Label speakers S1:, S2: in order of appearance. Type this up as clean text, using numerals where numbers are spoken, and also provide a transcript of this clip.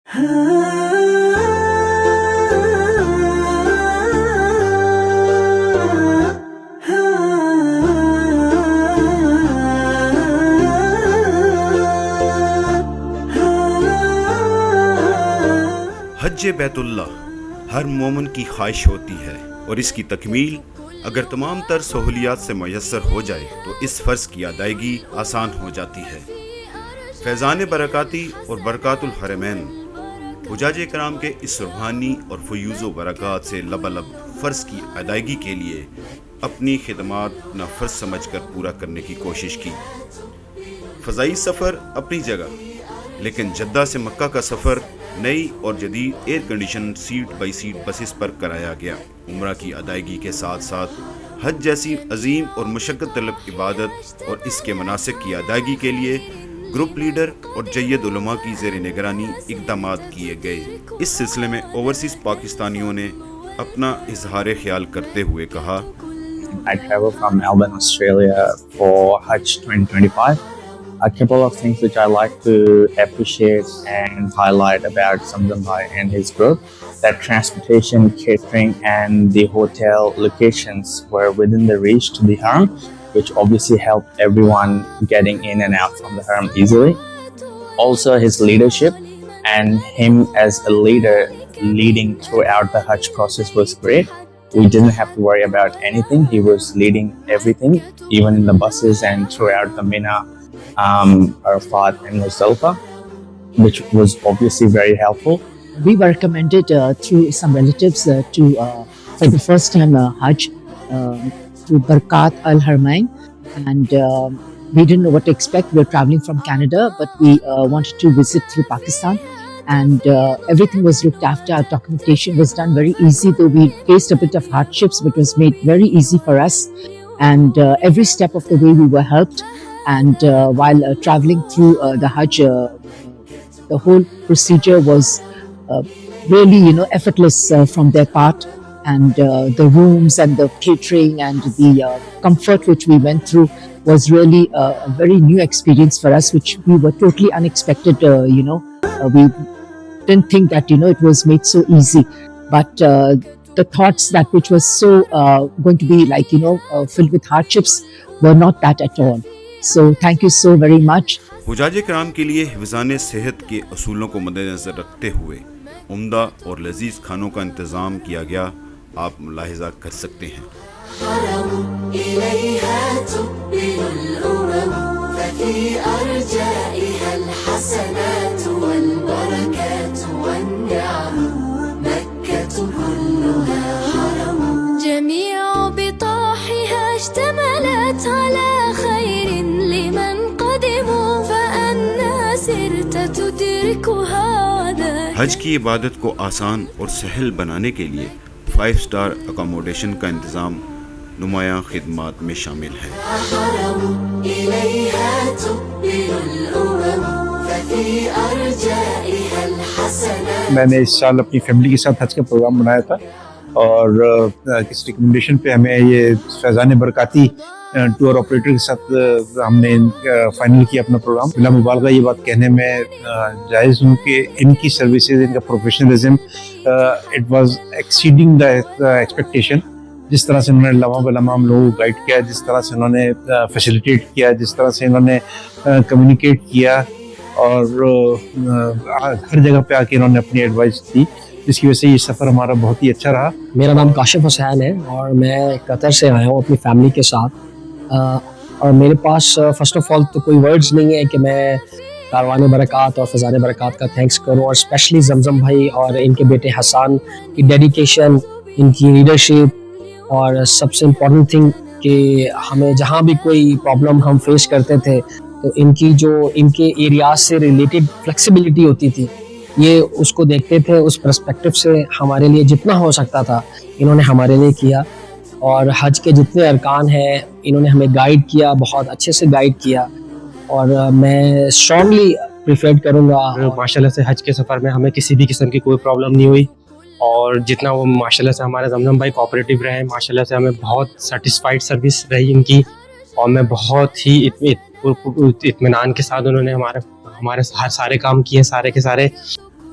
S1: حج بیت اللہ ہر مومن کی خواہش ہوتی ہے اور اس کی تکمیل اگر تمام تر سہولیات سے میسر ہو جائے تو اس فرض کی ادائیگی آسان ہو جاتی ہے۔ فیضان برکاتی اور برکات الحرمین حجاج کرام کے اس روحانی اور فیوز و برکات سے لبالب فرض کی ادائیگی کے لیے اپنی خدمات اپنا فرض سمجھ کر پورا کرنے کی کوشش کی۔ فضائی سفر اپنی جگہ، لیکن جدہ سے مکہ کا سفر نئی اور جدید air condition seat by seat buses پر کرایا گیا۔ عمرہ کی ادائیگی کے ساتھ ساتھ حج جیسی عظیم اور مشقت طلب عبادت اور اس کے مناسک کی ادائیگی کے لیے گروپ لیڈر اور جید علماء کی زیر نگرانی اقدامات کیے گئے۔ اس سلسلے میں اوورسیز پاکستانیوں نے اپنا اظہار خیال کرتے ہوئے کہا،
S2: I traveled from Melbourne, Australia for Hajj 2025. A couple of things which I like to appreciate and highlight about Zamzam Bhai and his group, that transportation, catering and the hotel locations were within the reach to the Haram, which obviously helped everyone getting in and out from the Haram easily. Also his leadership and him as a leader leading throughout the Hajj process was great. We didn't have to worry about anything. He was leading everything, even in the buses and throughout the Mina, Arafat and Muzdalifah, which was obviously very helpful.
S3: We were recommended through some relatives for the first time Hajj to Barkat Al Haramain, and we didn't know what to expect. We were traveling from Canada, but we wanted to visit through Pakistan, and everything was looked after. Our documentation was done very easy, though we faced a bit of hardships, but it was made very easy for us, and every step of the way we were helped. And while traveling through the Hajj, the whole procedure was really, effortless from their part. And the rooms and the catering and the comfort which we went through was really a very new experience for us, which we were totally unexpected. We didn't think that, it was made so easy. But the thoughts that which was so going to be like, filled with hardships were not that at all. So thank you so very much.
S1: حجاج کرام کے لیے حفظان صحت کے اصولوں کو مد نظر رکھتے ہوئے عمدہ اور لذیذ کھانوں کا انتظام کیا گیا، آپ ملاحظہ کر سکتے ہیں۔ حج کی عبادت کو آسان اور سہل بنانے کے لیے 5 اسٹار اکاموڈیشن کا انتظام نمایاں خدمات میں شامل ہے۔
S4: میں نے اس سال اپنی فیملی کے ساتھ حج کا پروگرام بنایا تھا، اور کس ریکمنڈیشن پہ ہمیں یہ فیضان برکاتی ٹور آپریٹر کے ساتھ ہم نے فائنل کیا اپنا پروگرام۔ بلا مبالغہ یہ بات کہنے میں جائز ہوں کہ ان کی سروسز، ان کا professionalism it was exceeding the expectation. جس طرح سے انہوں نے لمحہ بلمحہ ہم لوگوں کو گائیڈ کیا، جس طرح سے انہوں نے فیسیلیٹیٹ کیا، جس طرح سے انہوں نے کمیونیکیٹ کیا، اور ہر جگہ پہ آ کے انہوں نے اپنی ایڈوائس دی، جس کی وجہ سے یہ سفر ہمارا بہت ہی اچھا رہا۔
S5: میرا نام کاشف حسین ہے اور میں قطر سے آیا ہوں اپنی فیملی کے ساتھ، اور میرے پاس فرسٹ آف آل تو کوئی ورڈز نہیں ہے کہ میں کاروان برکات اور فیضان برکات کا تھینکس کروں، اور اسپیشلی زمزم بھائی اور ان کے بیٹے حسان کی ڈیڈیکیشن، ان کی لیڈرشپ، اور سب سے امپورٹنٹ تھنگ کہ ہمیں جہاں بھی کوئی پرابلم ہم فیس کرتے تھے تو ان کے ایریاز سے ریلیٹڈ فلیکسیبلٹی ہوتی تھی، یہ اس کو دیکھتے تھے، اس پرسپیکٹو سے ہمارے لیے جتنا ہو سکتا تھا انہوں نے ہمارے لیے کیا، اور حج کے جتنے ارکان ہیں انہوں نے ہمیں گائیڈ کیا، بہت اچھے سے گائیڈ کیا، اور میں اسٹرانگلی پریفر کروں گا۔
S6: ماشاء اللہ سے حج کے سفر میں ہمیں کسی بھی قسم کی کوئی پرابلم نہیں ہوئی، اور جتنا وہ ماشاء اللہ سے ہمارے زمزم بھائی کوآپریٹیو رہے، ماشاء اللہ سے ہمیں بہت سیٹسفائڈ سروس رہی ان کی، اور میں بہت ہی اطمینان کے ساتھ انہوں نے ہمارے سارے کام کیے، سارے کے سارے،